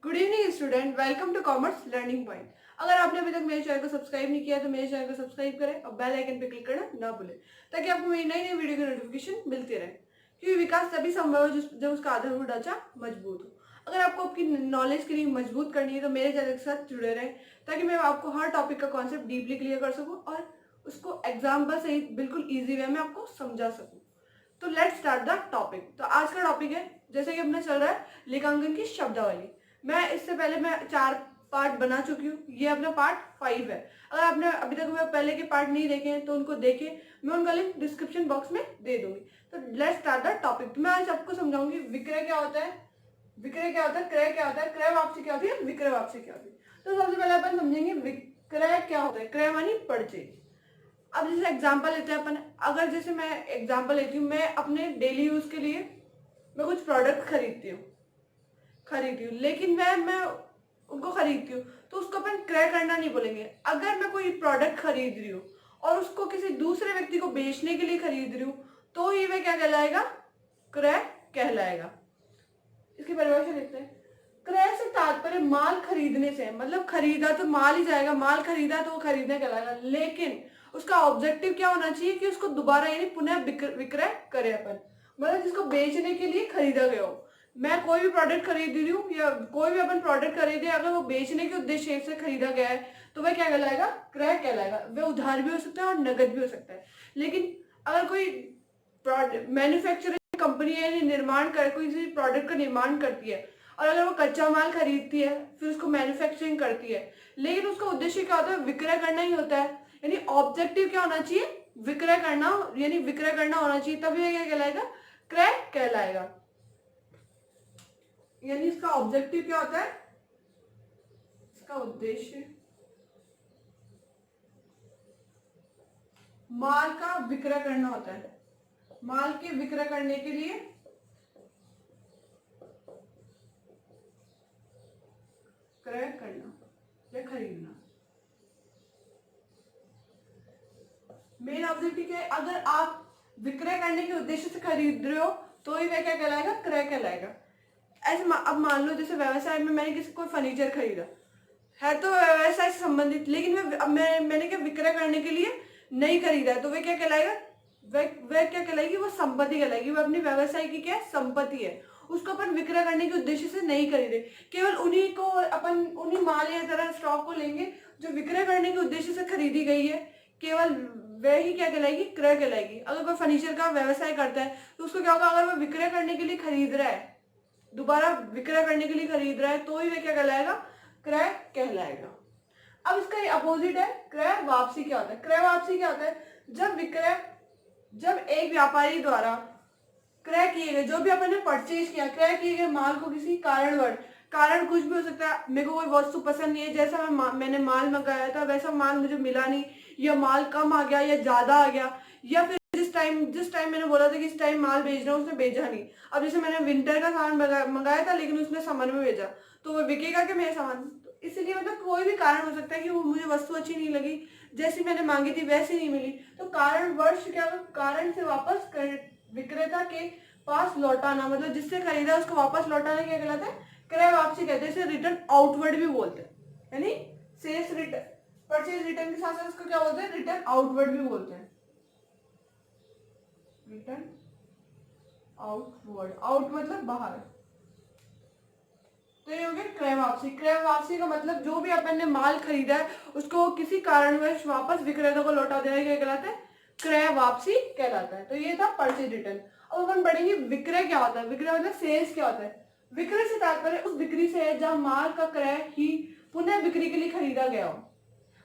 Good evening student, welcome to commerce learning point. अगर आपने अभी तक मेरे चैनल को सब्सक्राइब नहीं किया तो मेरे चैनल को सब्सक्राइब करें और बेल आइकन पे क्लिक करना ना भूलें, ताकि आपको मेरी नई नई वीडियो की नोटिफिकेशन मिलती रहे। क्योंकि विकास तभी संभव है जब उसका आधारभूत ढांचा मजबूत हो। अगर आपको आपकी नॉलेज के लिए मजबूत करनी है तो मेरे चैनल के साथ जुड़े रहें, ताकि मैं आपको हर टॉपिक का कॉन्सेप्ट डीपली क्लियर कर सकूँ और उसको एग्जाम्पल सहित बिल्कुल ईजी वे में आपको समझा सकूँ। तो लेट्स स्टार्ट द टॉपिक। तो आज का टॉपिक है, जैसे कि अपना चल रहा है लेखांकन की शब्दावली। मैं इससे पहले मैं 4 पार्ट बना चुकी हूँ, ये अपना पार्ट 5 है। अगर आपने अभी तक मैं पहले के पार्ट नहीं देखे हैं तो उनको देखें, मैं उनका लिंक डिस्क्रिप्शन बॉक्स में दे दूंगी। तो लेट्स स्टार्ट द टॉपिक। तो मैं आज आपको समझाऊंगी विक्रय क्या होता है, विक्रय क्या होता है, क्रय क्या होता है, क्रय वापसी क्या होती है, विक्रय वापसी क्या होती है। तो सबसे पहले अपन समझेंगे विक्रय क्या होता है। क्रय मानी परचेज। अब जैसे एग्जांपल लेते हैं अपन, अगर जैसे मैं एग्जांपल लेती हूँ, मैं अपने डेली यूज के लिए मैं कुछ प्रोडक्ट खरीदती हूँ, लेकिन मैं उनको खरीदती हूँ तो उसको अपन क्रय करना नहीं बोलेंगे। अगर मैं कोई प्रोडक्ट खरीद रही हूँ और उसको किसी दूसरे व्यक्ति को बेचने के लिए खरीद रही हूँ तो ही वह क्या कहलाएगा, क्रय कहलाएगा। इसकी परिभाषा देखते हैं। क्रय से तात्पर्य माल खरीदने से, मतलब खरीदा तो माल ही जाएगा, माल खरीदा तो वो खरीदने कहलाएगा, लेकिन उसका ऑब्जेक्टिव क्या होना चाहिए कि उसको दोबारा यानी पुनः विक्रय करे अपन, मतलब जिसको बेचने के लिए खरीदा गया हो। मैं कोई भी प्रोडक्ट खरीद रही हूँ या कोई भी अपन प्रोडक्ट खरीदे, अगर वो बेचने के उद्देश्य से खरीदा गया है तो वह क्या कहलाएगा, क्रय कहलाएगा। वह उधार भी हो सकता है और नगद भी हो सकता है। लेकिन अगर कोई मैन्युफैक्चरिंग कंपनी है, निर्माण कर कोई किसी प्रोडक्ट का निर्माण करती है और अगर वो कच्चा माल खरीदती है फिर उसको मैन्युफैक्चरिंग करती है, लेकिन उसका उद्देश्य क्या होता है, विक्रय करना ही होता है। यानी ऑब्जेक्टिव क्या होना चाहिए, विक्रय करना, यानी विक्रय करना होना चाहिए, तभी ये क्या कहलाएगा, क्रय कहलाएगा। यानी इसका ऑब्जेक्टिव क्या होता है, इसका उद्देश्य माल का विक्रय करना होता है। माल के विक्रय करने के लिए क्रय करना या खरीदना मेन ऑब्जेक्टिव है। अगर आप विक्रय करने के उद्देश्य से खरीद रहे हो तो ही वह क्या कहलाएगा, क्रय कहलाएगा। ऐसे अब मान लो जैसे व्यवसाय में मैंने किसी को फर्नीचर खरीदा है तो व्यवसाय से संबंधित, लेकिन मैंने क्या विक्रय करने के लिए नहीं खरीदा है तो वह क्या कहलाएगा, वह क्या कहलाएगी, वो संपत्ति कहलाएगी। वह अपनी व्यवसाय की क्या संपत्ति है, उसको अपन विक्रय करने के उद्देश्य से नहीं खरीदे, केवल उन्हीं को अपन उन्हीं माल या तरह स्टॉक को लेंगे जो विक्रय करने के उद्देश्य से खरीदी गई है, केवल वह ही क्या कहलाएगी, क्रय कहलाएगी। अगर कोई फर्नीचर का व्यवसाय करता है तो उसको क्या होगा, अगर वह विक्रय करने के लिए खरीद रहा है, दोबारा विक्रय करने के लिए खरीद रहा है तो ही वह क्या कहलाएगा, क्रय कहलाएगा। अब इसका ये अपोजिट है, क्रय वापसी क्या होता है। क्रय वापसी क्या होता है, जब एक व्यापारी द्वारा क्रय किए गए, जो भी अपन ने परचेज किया, क्रय किए गए माल को किसी कारण कुछ भी हो सकता है, मेरे को कोई वस्तु पसंद नहीं है, जैसा मैंने माल मंगाया था वैसा माल मुझे मिला नहीं, या माल कम आ गया या ज्यादा आ गया, या फिर जिस टाइम मैंने बोला था कि इस टाइम माल भेज रहा हूँ उसने भेजा नहीं। अब जैसे मैंने विंटर का सामान मंगाया था लेकिन उसने समर में भेजा, तो वो बिकेगा क्या मेरा सामान। तो इसलिए मतलब कोई भी कारण हो सकता है कि वो मुझे वस्तु अच्छी नहीं लगी, जैसी मैंने मांगी थी वैसी नहीं मिली, तो कारण वर्ष क्या होगा, कारण से वापस विक्रेता के पास लौटाना, मतलब जिससे खरीदा उसको वापस लौटाना क्या कहलाता है, क्रय वापसी कहते हैं। इसे रिटर्न आउटवर्ड भी बोलते हैं, यानी सेल्स रिटर्न, परचेज रिटर्न के साथ साथ उसको क्या बोलते हैं, रिटर्न आउटवर्ड भी बोलते हैं। रिटर्न आउटवर्ड, आउट मतलब बाहर। तो ये हो गया क्रय वापसी। क्रय वापसी का मतलब जो भी अपन ने माल खरीदा है उसको किसी कारणवश वापस विक्रेता को लौटा देना क्या कहलाता है, क्रय वापसी कहलाता है। तो ये था परचेज रिटर्न। अब अपन पढ़ेंगे विक्रय क्या होता है। विक्रय मतलब सेल्स क्या होता है। विक्रय से तात्पर्य उस बिक्री से है जहां माल का क्रय ही पुनः बिक्री के लिए खरीदा गया हो।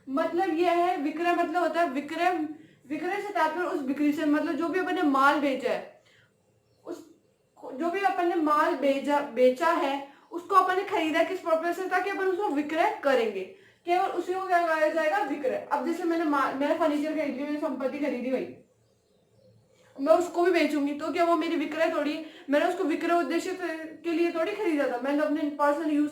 मतलब यह है, विक्रय मतलब होता है विक्रय, विक्रय से तात्पर्य उस बिक्री से, मतलब जो भी अपन ने माल भेजा है, उस जो भी अपन ने माल बेचा है उसको अपन ने खरीदा किस पर्पज से, ताकि अपन उसको विक्रय करेंगे, केवल उसी को क्या कहा जाएगा, विक्रय। अब जैसे मैंने फर्नीचर खरीदी, मैंने संपत्ति खरीदी भाई, मैं उसको भी बेचूंगी तो क्या वो मेरी विक्रय थोड़ी, मैंने उसको विक्रय उद्देश्य के लिए थोड़ी खरीदा था, मैंने अपने पर्सनल यूज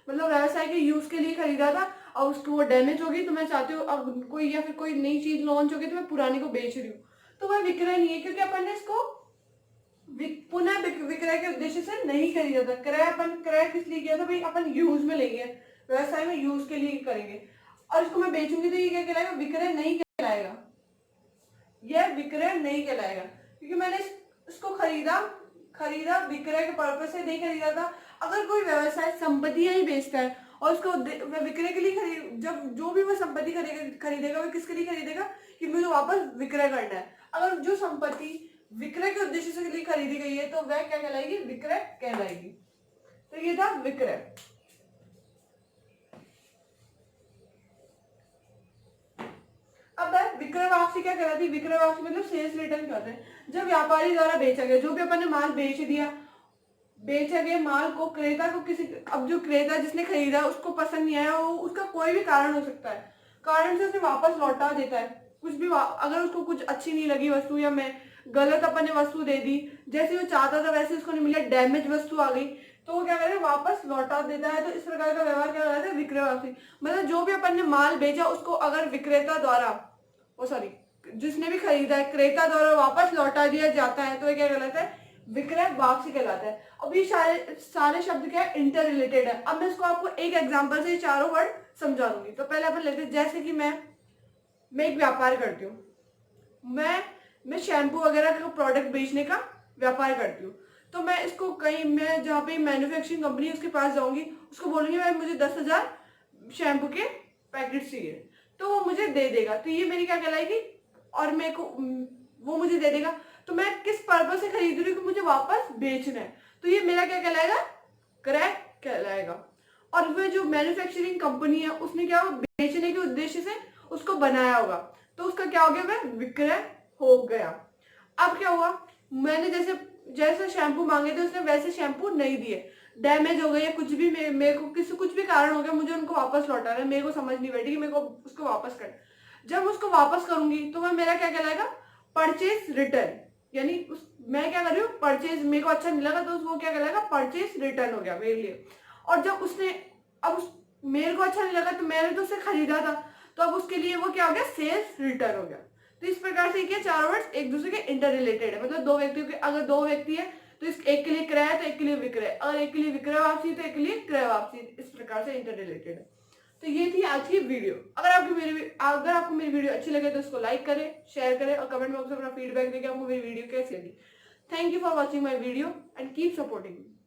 मतलब व्यवसाय के यूज के लिए खरीदा था। और उसको वो डैमेज होगी तो मैं चाहती हूँ अब कोई या फिर कोई नई चीज लॉन्च होगी तो मैं पुरानी को बेच रही हूँ, तो वह विक्रय नहीं है, क्योंकि अपन ने इसको पुनः विक्रय के उद्देश्य से नहीं खरीदा था। क्रय किस लिए किया था भाई, अपन यूज में लेंगे, व्यवसाय में यूज के लिए करेंगे। और इसको मैं बेचूंगी तो ये क्या कहलाएगा, विक्रय नहीं कहलाएगा, यह विक्रय नहीं कहलाएगा, क्योंकि मैंने इसको खरीदा विक्रय के पर्पज से नहीं खरीदा था। अगर कोई व्यवसाय संपत्तियां ही बेचता है और उसको विक्रय के लिए जब जो भी वो संपत्ति खरीदेगा वो किसके लिए खरीदेगा, कि मुझे वापस विक्रय करना है। अगर जो संपत्ति विक्रय के उद्देश्य से लिए खरीदी गई है तो वह क्या कहलाएगी, विक्रय कहलाएगी। तो ये था विक्रय। अब विक्रय वापसी क्या कहलाती है, विक्रय वापसी मतलब सेल्स रिटर्न क्या होता है, जब व्यापारी द्वारा बेचा गया, जो भी अपन ने माल बेचा गया माल को क्रेता को अब जो क्रेता जिसने खरीदा उसको पसंद नहीं आया, वो उसका कोई भी कारण हो सकता है, कारण से उसे वापस लौटा देता है। कुछ भी अगर उसको कुछ अच्छी नहीं लगी वस्तु, या मैं गलत अपन ने वस्तु दे दी, जैसे वो चाहता था वैसे उसको नहीं मिला, डैमेज वस्तु आ गई, तो वो क्या करेगा, वापस लौटा देता है। तो इस प्रकार का व्यवहार क्या कहलाता है, विक्रय वापसी। मतलब जो भी अपन ने माल बेचा उसको अगर विक्रेता द्वारा जिसने भी खरीदा है क्रेता द्वारा वापस लौटा दिया जाता है तो ये क्या कहलाता है, विक्रय वापसी कहलाता है। अब ये सारे शब्द क्या है, इंटर रिलेटेड है। अब मैं इसको आपको एक एग्जांपल से चारों वर्ड समझा दूंगी। तो पहले अपन लेते हैं, जैसे कि मैं एक व्यापार करती हूँ, मैं शैम्पू वगैरह का प्रोडक्ट बेचने का व्यापार करती हूँ। तो मैं इसको मैं जहाँ पे मैन्युफैक्चरिंग कंपनी है उसके पास जाऊंगी, उसको बोलूंगी भाई मुझे 10,000 शैम्पू के पैकेट चाहिए, तो वो मुझे दे देगा। तो ये मेरी क्या कहलाएगी, और मेरे को वो मुझे दे देगा। तो मैं किस पर्पज से खरीद रही हूँ कि मुझे वापस बेचना है, तो ये मेरा क्या कहलाएगा, क्रय कहलाएगा। और वो जो मैन्युफैक्चरिंग कंपनी है उसने क्या होगा, बेचने के उद्देश्य से उसको बनाया होगा, तो उसका क्या हो गया, वह विक्रय हो गया। अब क्या हुआ, मैंने जैसे शैम्पू मांगे थे उसने वैसे शैम्पू नहीं दिए, डैमेज हो गए या कुछ भी, मेरे को कुछ भी कारण हो गया, मुझे उनको वापस लौटाना है, मेरे को समझ नहीं बैठी कि मेरे को उसको वापस करना। जब उसको वापस करूंगी तो वह मेरा क्या कहलाएगा, परचेज रिटर्न। यानी मैं क्या कर रही हूँ, परचेज, मेरे को अच्छा नहीं लगा तो वो क्या कहलाएगा, परचेज रिटर्न हो गया मेरे लिए। और जब उसने मेरे को अच्छा नहीं लगा तो मैंने तो उसे खरीदा था, तो अब उसके लिए वो क्या हो गया, सेल्स रिटर्न हो गया। तो इस प्रकार से क्या चारों वर्ड्स एक दूसरे के इंटर रिलेटेड है। मतलब अगर दो व्यक्ति है तो एक के लिए क्रय है तो एक के लिए विक्रय, और एक के लिए विक्रय वापसी तो एक के लिए क्रय वापसी, इस प्रकार से इंटर रिलेटेड है। तो ये थी आज की वीडियो। अगर आपको मेरी वीडियो अच्छी लगे तो इसको लाइक करें, शेयर करें और कमेंट बॉक्स में अपना फीडबैक दें कि आपको मेरी वीडियो कैसी लगी। Thank you for watching my video and keep supporting me.